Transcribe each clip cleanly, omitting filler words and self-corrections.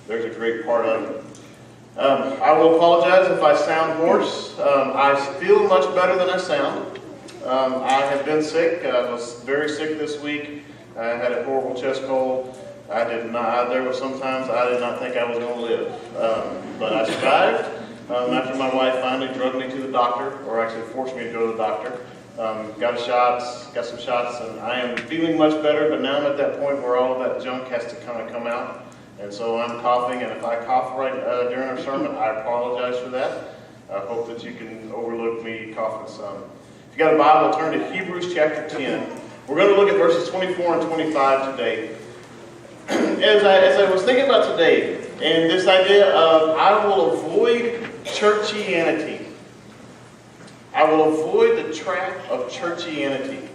There's a great part of it. I will apologize if I sound hoarse. I feel much better than I sound. I have been sick. I was very sick this week. I had a horrible chest cold. There were some times I did not think I was going to live. But I survived after my wife finally drugged me to the doctor, or actually forced me to go to the doctor. Got some shots, and I am feeling much better, but now I'm at that point where all of that junk has to kind of come out. And so I'm coughing, and if I cough right during our sermon, I apologize for that. I hope that you can overlook me coughing some. If you got a Bible, turn to Hebrews chapter 10. We're going to look at verses 24 and 25 today. As I was thinking about today, and this idea of I will avoid Churchianity. I will avoid the trap of Churchianity.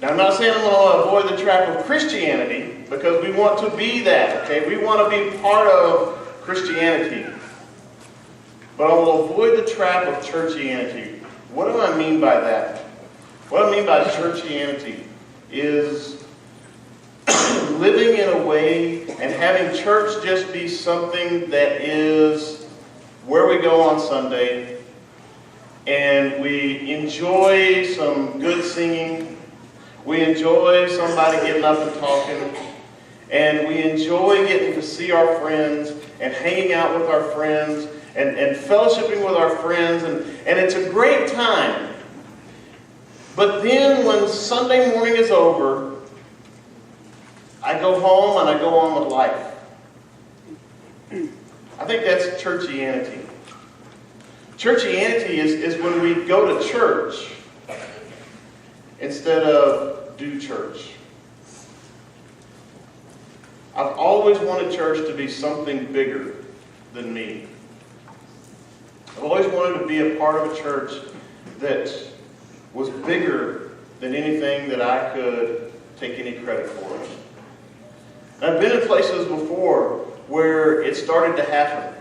Now, I'm not saying I'm going to avoid the trap of Christianity, because we want to be that, okay? We want to be part of Christianity. But I will avoid the trap of Churchianity. What do I mean by that? What I mean by Churchianity is living in a way and having church just be something that is where we go on Sunday and we enjoy some good singing. We enjoy somebody getting up and talking. And we enjoy getting to see our friends and hanging out with our friends and fellowshipping with our friends. And it's a great time. But then when Sunday morning is over, I go home and I go on with life. I think that's Churchianity. Churchianity is when we go to church instead of do church. I've always wanted church to be something bigger than me. I've always wanted to be a part of a church that was bigger than anything that I could take any credit for. And I've been in places before where it started to happen.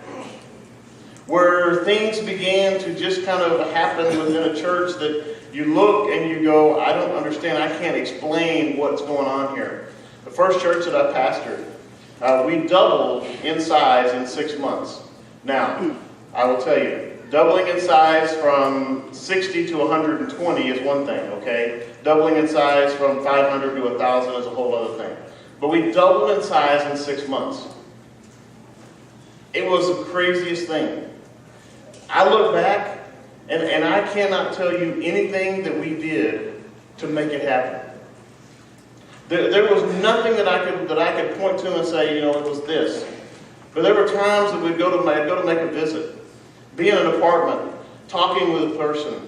Where things began to just kind of happen within a church that you look and you go, I don't understand, I can't explain what's going on here. The first church that I pastored, we doubled in size in 6 months. Now, I will tell you, doubling in size from 60 to 120 is one thing, okay? Doubling in size from 500 to 1,000 is a whole other thing. But we doubled in size in 6 months. It was the craziest thing. I look back, and I cannot tell you anything that we did to make it happen. There was nothing that I could point to and say, it was this. But there were times that we'd go to make a visit, be in an apartment, talking with a person,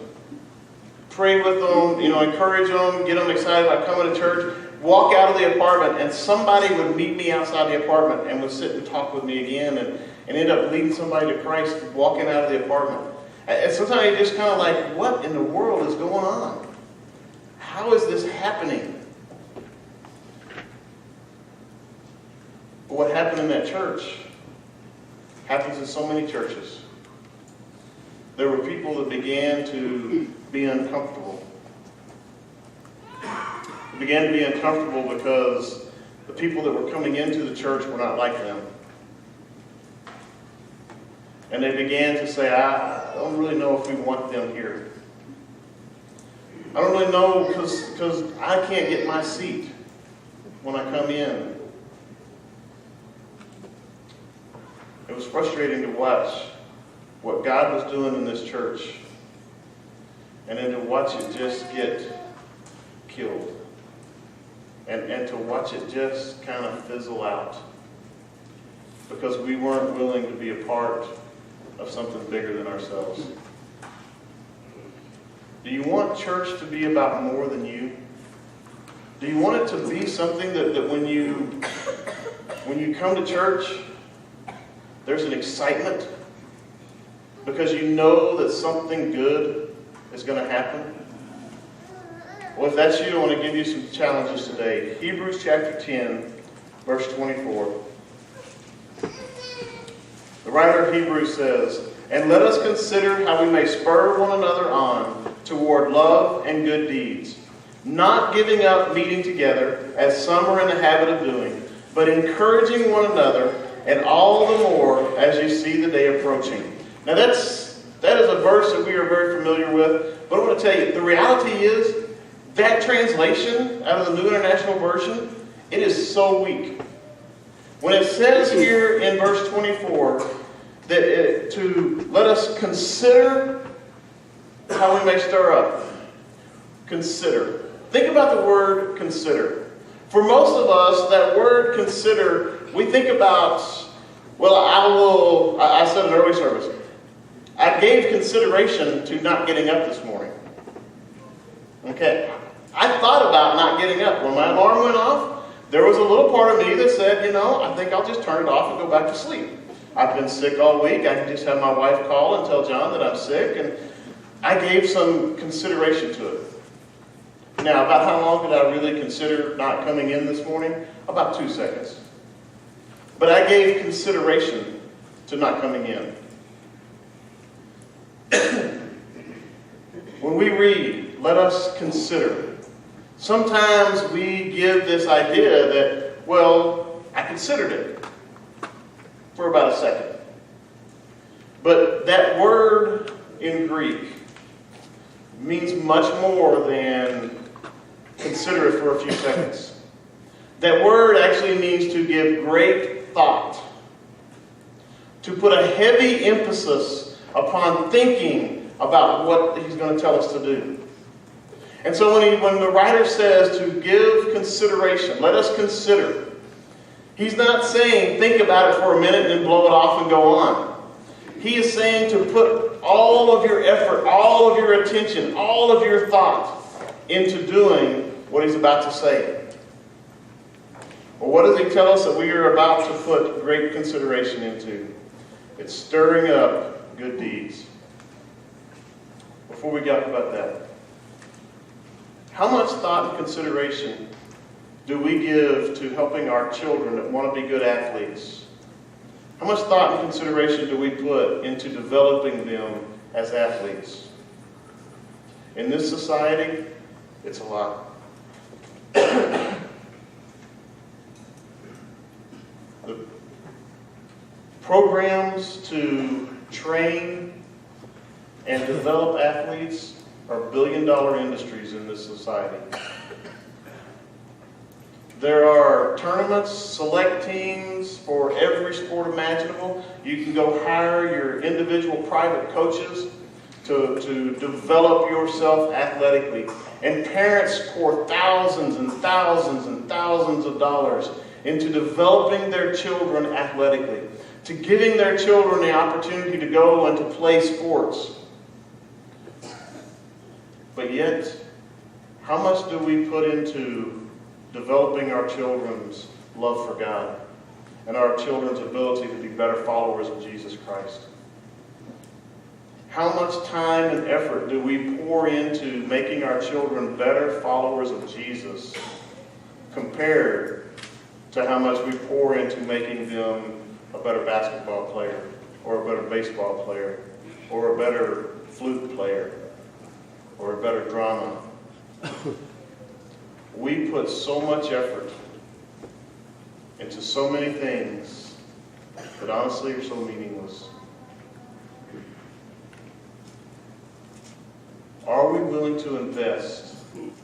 pray with them, encourage them, get them excited about coming to church, walk out of the apartment, and somebody would meet me outside the apartment and would sit and talk with me again and end up leading somebody to Christ walking out of the apartment. And sometimes you're just kind of like, what in the world is going on? How is this happening? But what happened in that church happens in so many churches. There were people that began to be uncomfortable. They began to be uncomfortable because the people that were coming into the church were not like them. And they began to say, I don't really know if we want them here. I don't really know because I can't get my seat when I come in. It was frustrating to watch what God was doing in this church and then to watch it just get killed and to watch it just kind of fizzle out because we weren't willing to be a part of something bigger than ourselves. Do you want church to be about more than you? Do you want it to be something that when you come to church, there's an excitement because you know that something good is going to happen? Well, if that's you, I want to give you some challenges today. Hebrews chapter 10, verse 24. The writer of Hebrews says, "And let us consider how we may spur one another on toward love and good deeds, not giving up meeting together, as some are in the habit of doing, but encouraging one another, and all the more as you see the day approaching. Now that is a verse that we are very familiar with, but I want to tell you, the reality is that translation out of the New International Version, it is so weak. When it says here in verse 24 that to let us consider how we may stir up. Consider. Think about the word consider. For most of us, that word consider, we think about, well, I said in early service, I gave consideration to not getting up this morning. Okay. I thought about not getting up. When my alarm went off, there was a little part of me that said, I think I'll just turn it off and go back to sleep. I've been sick all week. I can just have my wife call and tell John that I'm sick. And I gave some consideration to it. Now, about how long did I really consider not coming in this morning? About 2 seconds. But I gave consideration to not coming in. When we read, let us consider, sometimes we give this idea that, I considered it for about a second. But that word in Greek means much more than consider it for a few seconds. That word actually means to give great thought, to put a heavy emphasis upon thinking about what he's going to tell us to do. And so when the writer says to give consideration, let us consider, he's not saying think about it for a minute and then blow it off and go on. He is saying to put all of your effort, all of your attention, all of your thought into doing what he's about to say. Well, what does he tell us that we are about to put great consideration into? It's stirring up good deeds. Before we talk about that, how much thought and consideration do we give to helping our children that want to be good athletes? How much thought and consideration do we put into developing them as athletes? In this society, it's a lot. The programs to train and develop athletes are billion-dollar industries in this society. There are tournaments, select teams for every sport imaginable. You can go hire your individual private coaches to develop yourself athletically. And parents pour thousands and thousands and thousands of dollars into developing their children athletically, to giving their children the opportunity to go and to play sports. But yet, how much do we put into developing our children's love for God and our children's ability to be better followers of Jesus Christ? How much time and effort do we pour into making our children better followers of Jesus compared to how much we pour into making them a better basketball player or a better baseball player or a better flute player or a better drama? We put so much effort into so many things that honestly are so meaningless. Are we willing to invest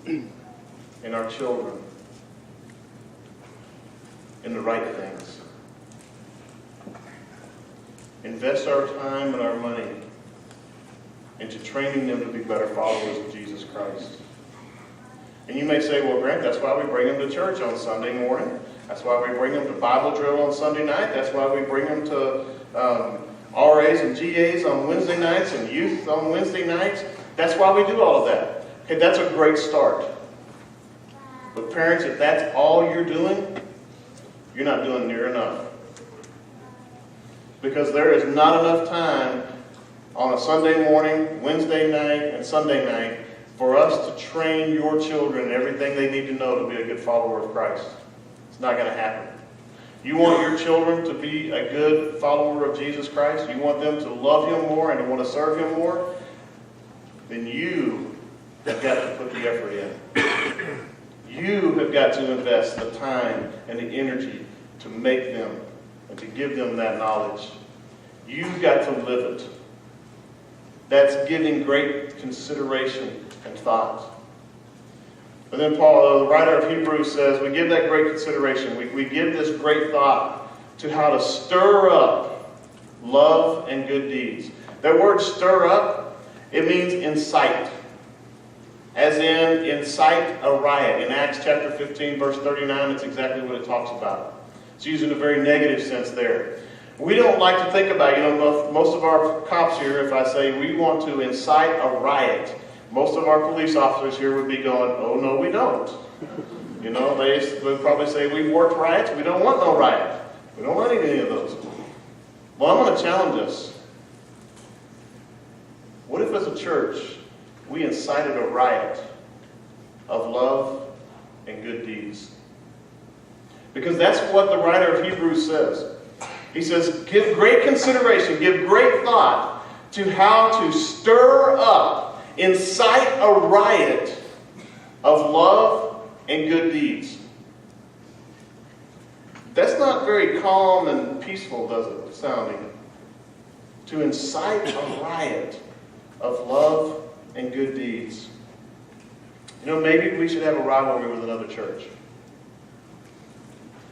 in our children in the right things? Invest our time and our money into training them to be better followers of Jesus Christ. And you may say, well, Grant, that's why we bring them to church on Sunday morning. That's why we bring them to Bible drill on Sunday night. That's why we bring them to RAs and GAs on Wednesday nights and youth on Wednesday nights. That's why we do all of that. Okay, that's a great start. But parents, if that's all you're doing, you're not doing near enough. Because there is not enough time on a Sunday morning, Wednesday night, and Sunday night for us to train your children in everything they need to know to be a good follower of Christ. It's not going to happen. You want your children to be a good follower of Jesus Christ? You want them to love Him more and to want to serve Him more? Then you have got to put the effort in. You have got to invest the time and the energy to make them and to give them that knowledge. You've got to live it. That's giving great consideration and thought. And then Paul, the writer of Hebrews, says we give that great consideration. We give this great thought to how to stir up love and good deeds. That word stir up, it means incite. As in, incite a riot. In Acts chapter 15, verse 39, it's exactly what it talks about. It's used in a very negative sense there. We don't like to think about, most of our cops here, if I say we want to incite a riot, most of our police officers here would be going, oh, no, we don't. They would probably say, we've worked riots, we don't want no riot. We don't want any of those. Well, I'm going to challenge us. What if as a church, we incited a riot of love and good deeds? Because that's what the writer of Hebrews says. He says, give great consideration, give great thought to how to stir up, incite a riot of love and good deeds. That's not very calm and peaceful, does it, sounding? To incite a riot of love and good deeds. Maybe we should have a rivalry with another church.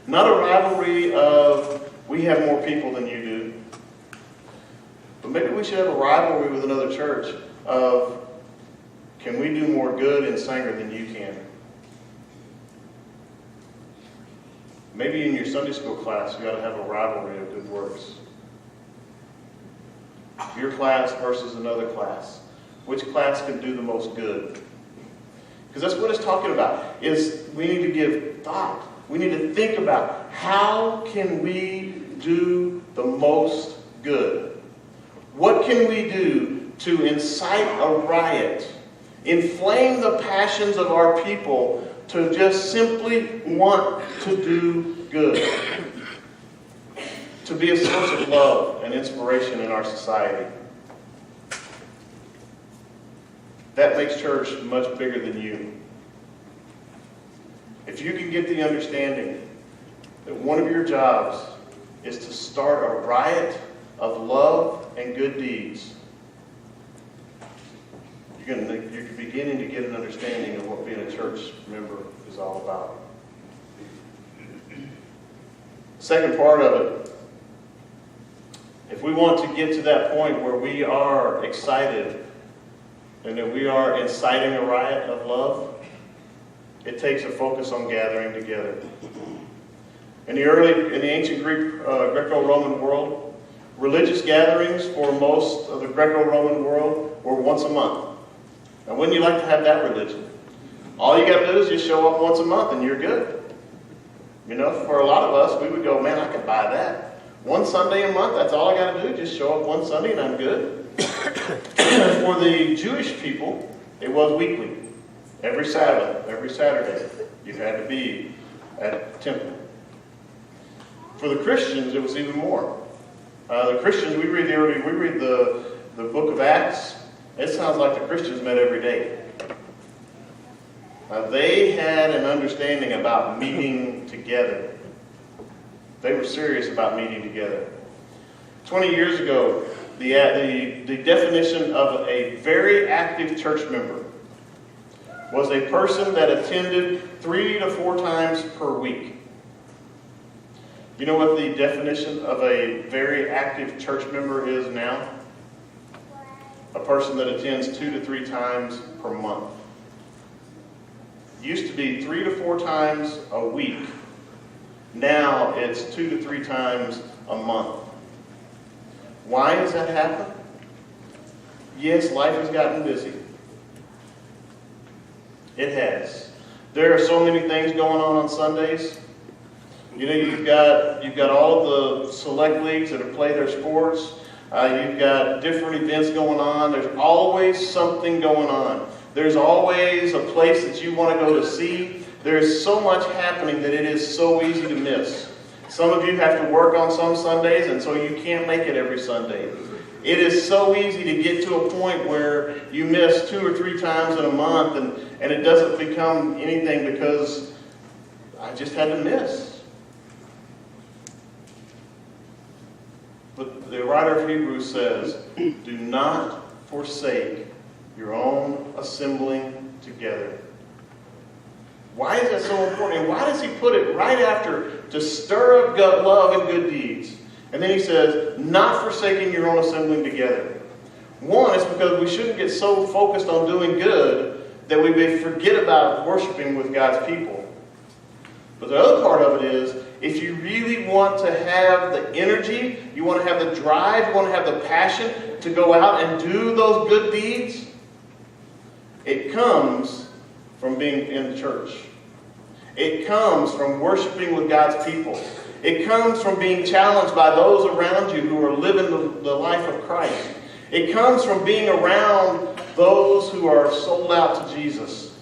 Not a rivalry of we have more people than you do. But maybe we should have a rivalry with another church of can we do more good in Sanger than you can? Maybe in your Sunday school class you got to have a rivalry of good works. Your class versus another class. Which class can do the most good? Because that's what it's talking about, is we need to give thought. We need to think about how can we do the most good? What can we do to incite a riot, inflame the passions of our people to just simply want to do good, to be a source of love and inspiration in our society? That makes church much bigger than you. If you can get the understanding that one of your jobs is to start a riot of love and good deeds, you're beginning to get an understanding of what being a church member is all about. The second part of it, if we want to get to that point where we are excited and that we are inciting a riot of love, it takes a focus on gathering together. In the ancient Greco-Roman world, religious gatherings for most of the Greco-Roman world were once a month. Now, wouldn't you like to have that religion? All you got to do is just show up once a month and you're good. For a lot of us, we would go, man, I could buy that. One Sunday a month, that's all I got to do, just show up one Sunday and I'm good. For the Jewish people, it was weekly. Every Sabbath, every Saturday, you had to be at the temple. For the Christians, it was even more. The Christians, we read the book of Acts. It sounds like the Christians met every day. They had an understanding about meeting together. They were serious about meeting together. 20 years ago, the definition of a very active church member was a person that attended 3 to 4 times per week. You know what the definition of a very active church member is now? A person that attends 2 to 3 times per month. It used to be 3 to 4 times a week. Now it's 2 to 3 times a month. Why has that happened? Yes, life has gotten busy. It has. There are so many things going on Sundays. You've got all of the select leagues that have played their sports. You've got different events going on. There's always something going on. There's always a place that you want to go to see. There's so much happening that it is so easy to miss. Some of you have to work on some Sundays, and so you can't make it every Sunday. It is so easy to get to a point where you miss 2 or 3 times in a month, and it doesn't become anything because I just had to miss. But the writer of Hebrews says, do not forsake your own assembling together. Why is that so important? And why does he put it right after to stir up love and good deeds? And then he says, not forsaking your own assembling together. One, it's because we shouldn't get so focused on doing good that we may forget about worshiping with God's people. But the other part of it is, if you really want to have the energy, you want to have the drive, you want to have the passion to go out and do those good deeds, it comes from being in church. It comes from worshiping with God's people. It comes from being challenged by those around you who are living the life of Christ. It comes from being around those who are sold out to Jesus.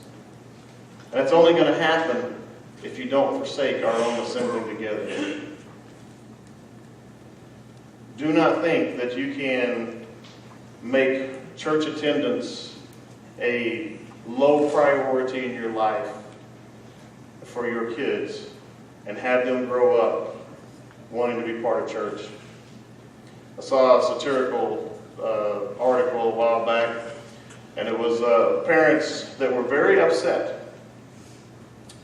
And it's only going to happen if you don't forsake our own assembling together. Do not think that you can make church attendance a low priority in your life for your kids and have them grow up wanting to be part of church. I saw a satirical article a while back, and it was parents that were very upset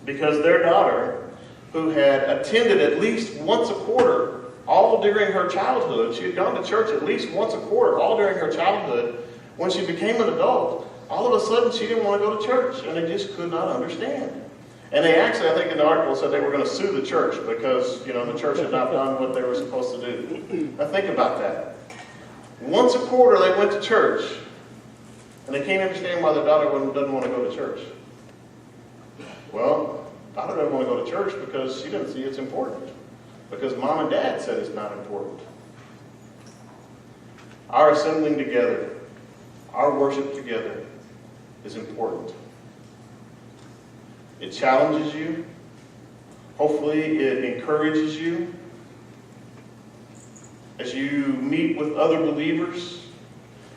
because their daughter, who had attended at least once a quarter all during her childhood, she had gone to church at least once a quarter all during her childhood, when she became an adult, all of a sudden she didn't want to go to church, and they just could not understand. And they actually, I think in the article, said they were going to sue the church because, the church had not done what they were supposed to do. Now think about that. Once a quarter they went to church, and they can't understand why their daughter doesn't want to go to church. Well, daughter doesn't want to go to church because she doesn't see it's important. Because mom and dad said it's not important. Our assembling together, our worship together is important. It challenges you. Hopefully it encourages you. As you meet with other believers,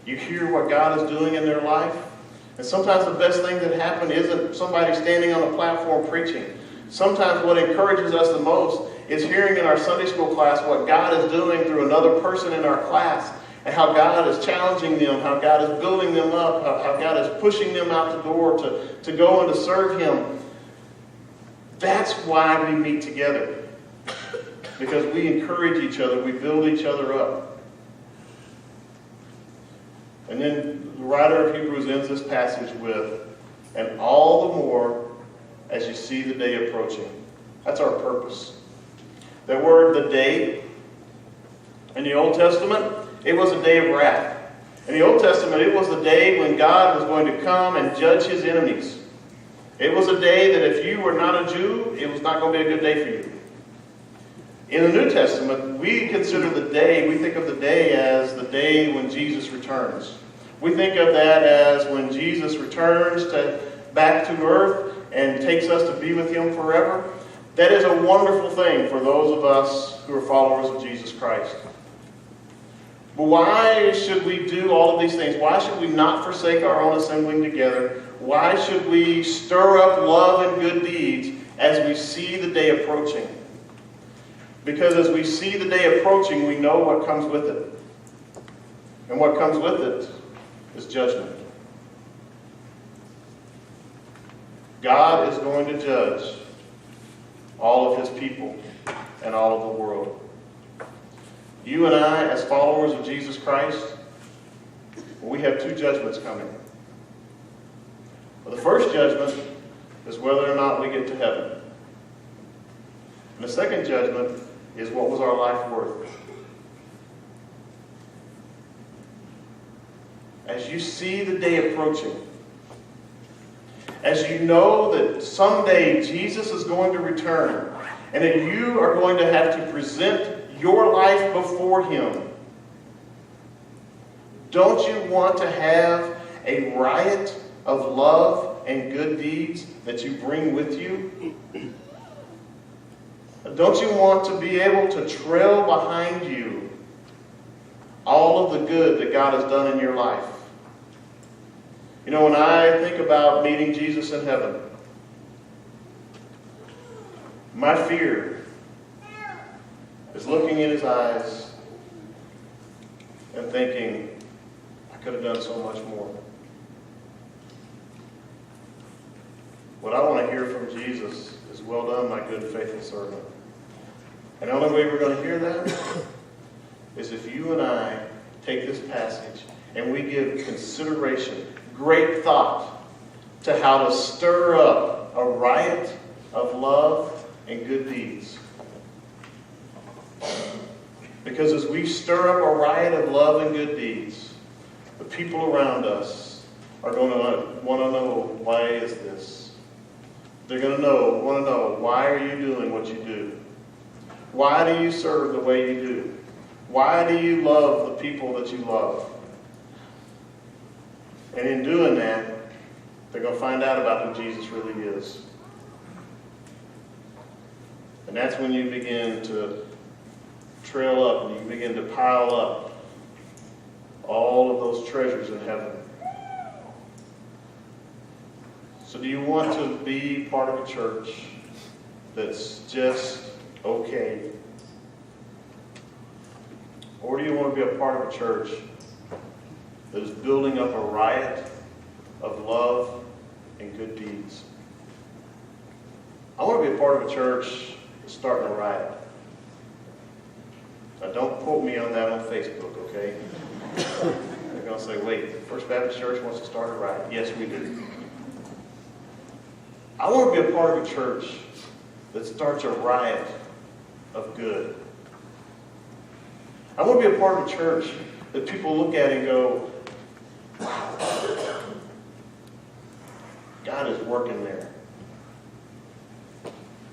you hear what God is doing in their life. And sometimes the best thing that happens isn't somebody standing on a platform preaching. Sometimes what encourages us the most is hearing in our Sunday school class what God is doing through another person in our class, and how God is challenging them, how God is building them up, how God is pushing them out the door to go and to serve Him. That's why we meet together. Because we encourage each other, we build each other up. And then the writer of Hebrews ends this passage with, and all the more as you see the day approaching. That's our purpose. That word, the day, in the Old Testament, it was a day of wrath. In the Old Testament, it was the day when God was going to come and judge His enemies. It was a day that if you were not a Jew, it was not going to be a good day for you. In the New Testament, we consider the day, we think of the day as the day when Jesus returns. We think of that as when Jesus returns back to earth and takes us to be with Him forever. That is a wonderful thing for those of us who are followers of Jesus Christ. But why should we do all of these things? Why should we not forsake our own assembling together? Why should we stir up love and good deeds as we see the day approaching? Because as we see the day approaching, we know what comes with it. And what comes with it is judgment. God is going to judge all of His people and all of the world. You and I, as followers of Jesus Christ, we have two judgments coming. Well, the first judgment is whether or not we get to heaven. And the second judgment is what was our life worth. As you see the day approaching, as you know that someday Jesus is going to return, and that you are going to have to present your life before Him, don't you want to have a riot of love and good deeds that you bring with you? Don't you want to be able to trail behind you all of the good that God has done in your life? When I think about meeting Jesus in heaven, my fear is looking in His eyes and thinking, I could have done so much more. What I want to hear from Jesus is, well done, my good and faithful servant. And the only way we're going to hear that is if you and I take this passage and we give consideration, great thought, to how to stir up a riot of love and good deeds. Because as we stir up a riot of love and good deeds, the people around us are going to want to know, why is this? They're going to want to know, why are you doing what you do? Why do you serve the way you do? Why do you love the people that you love? And in doing that, they're going to find out about who Jesus really is. And that's when you begin to trail up and you begin to pile up all of those treasures in heaven. So do you want to be part of a church that's just okay? Or do you want to be a part of a church that is building up a riot of love and good deeds? I want to be a part of a church that's starting a riot. Now don't quote me on that on Facebook, okay? They're going to say, wait, the First Baptist Church wants to start a riot. Yes, we do. I want to be a part of a church that starts a riot of good. I want to be a part of a church that people look at and go, wow, God is working there.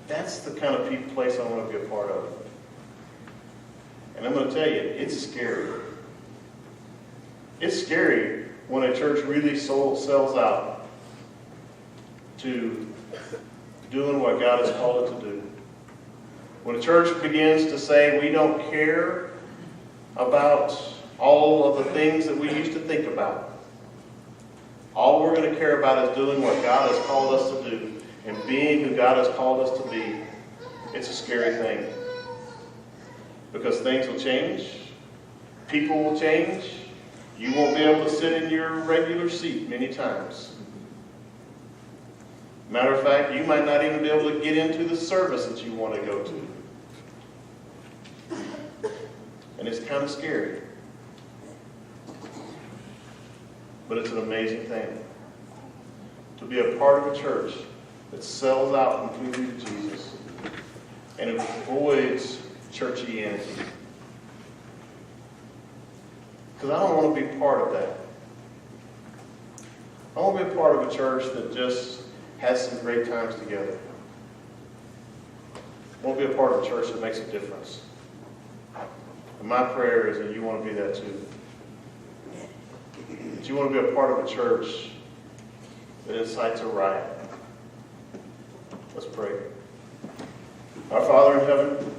That's the kind of place I want to be a part of. And I'm going to tell you, it's scary. It's scary when a church really sells out to doing what God has called it to do. When a church begins to say, we don't care about all of the things that we used to think about. All we're going to care about is doing what God has called us to do and being who God has called us to be. It's a scary thing. Because things will change. People will change. You won't be able to sit in your regular seat many times. Matter of fact, you might not even be able to get into the service that you want to go to. And it's kind of scary. But it's an amazing thing to be a part of a church that sells out completely to Jesus and avoids Churchianity. Because I don't want to be part of that. I want to be a part of a church that just has some great times together. I want to be a part of a church that makes a difference. And my prayer is that you want to be that too. That you want to be a part of a church that incites a riot. Let's pray. Our Father in heaven,